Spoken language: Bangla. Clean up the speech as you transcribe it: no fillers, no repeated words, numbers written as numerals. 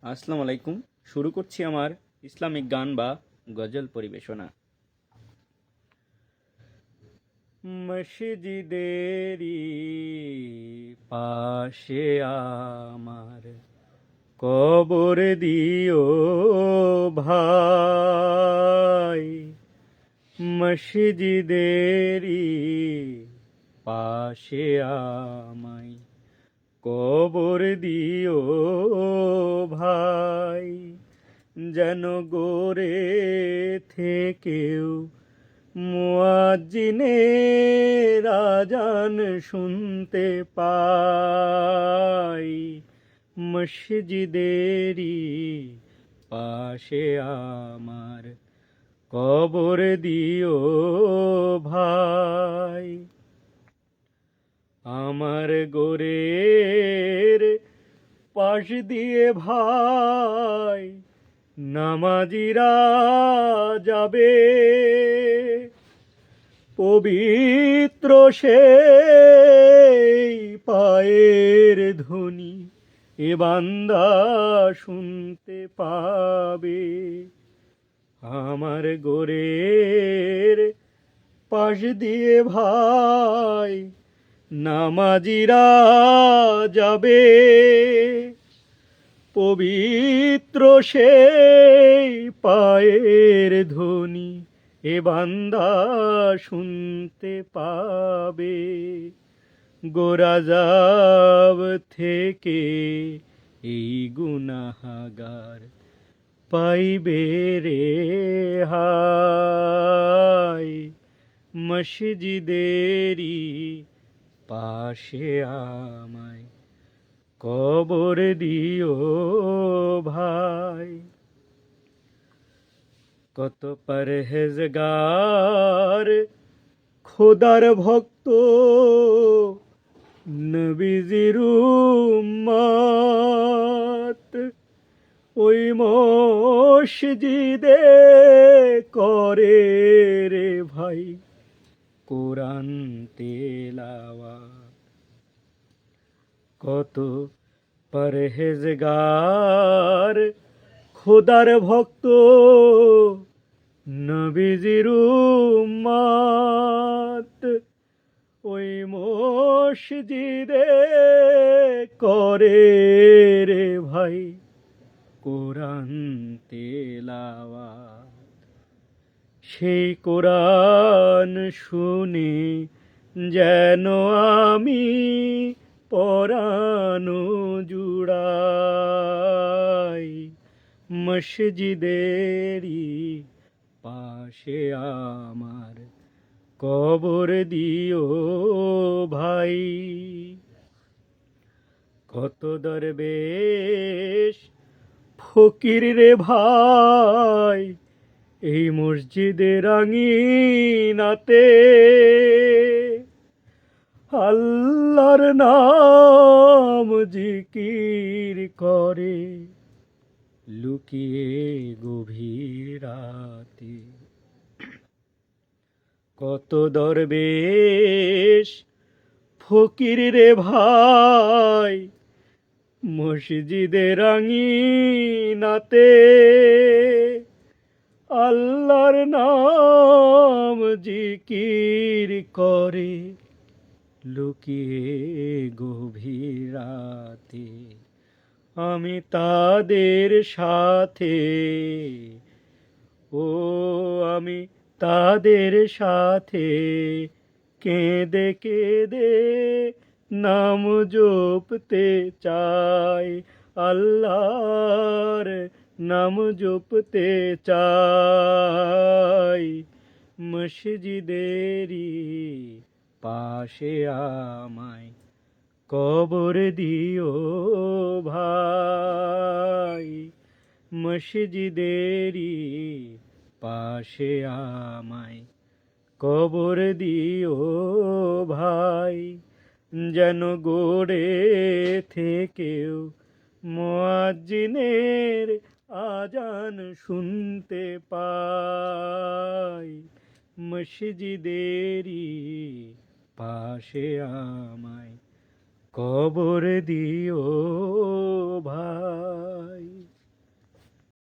আসসালামু আলাইকুম। শুরু করছি আমার ইসলামিক গান বা গজল পরিবেশনা। মসজিদেরই পাশে আমার কবর দিও ভাই। মসজিদেরই পাশে আমায় কবর দিও ভাই, যেন গোরে থেকেও মুয়াজ্জিনের আজান শুনতে পাই। মসজিদেরই পাশে আমার কবর দিও ভাই। আমার গোরের পাশ দিয়ে ভাই নামাজিরা যাবে, পবিত্র সেই পায়ের ধ্বনি এ বান্দা শুনতে পাবে। আমার গোরের পাশ দিয়ে ভাই নামাজিরা যাবে, পবিত্র সেই পায়ের ধ্বনি এ বান্দা শুনতে পাবে। গোরাজাব থেকে এই গুনাহগার পাইবে রেহাই। মসজিদেরই পাশে আমায় কবর দিও ভাই। কত পরহেজগার খোদার ভক্ত নবীজির উম্মত ওই মসজিদে করে রে ভাই কোরআন তেলাওয়াত। কত পরহেজগার খোদার ভক্ত নবীজির উম্মত ওই মসজিদে করে রে ভাই কোরআন তেলাওয়াত। সেই কোরআন শুনে যেন আমি পরানো জুড়াই। মসজিদেরই পাশে আমার কবর দিও ভাই। কত দরবেশ ফকির রে ভাই এই মসজিদের আঙিনাতে আল্লাহর নাম জিকির করে লুকিয়ে গভীর রাতে। কত দরবেশ ফকির রে ভাই মসজিদের আঙিনাতে আল্লাহর নাম জিকির করে লুকিয়ে গভীর রাতে। আমি তাদের সাথে আমি তাদের সাথে কেঁদে কেঁদে নাম জপতে চাই। আল্লাহর নাম জপতে চাই। মসজিদেরই পাশে আমায় কবর দিও ভাই। মসজিদেরই পাশে আমায় কবর দিও ভাই, যেন গোড়ে থেকেও মুয়াজ্জিনের আজান শুনতে পাই। মসজিদেরই পাশে আমায় কবর দিও ভাই।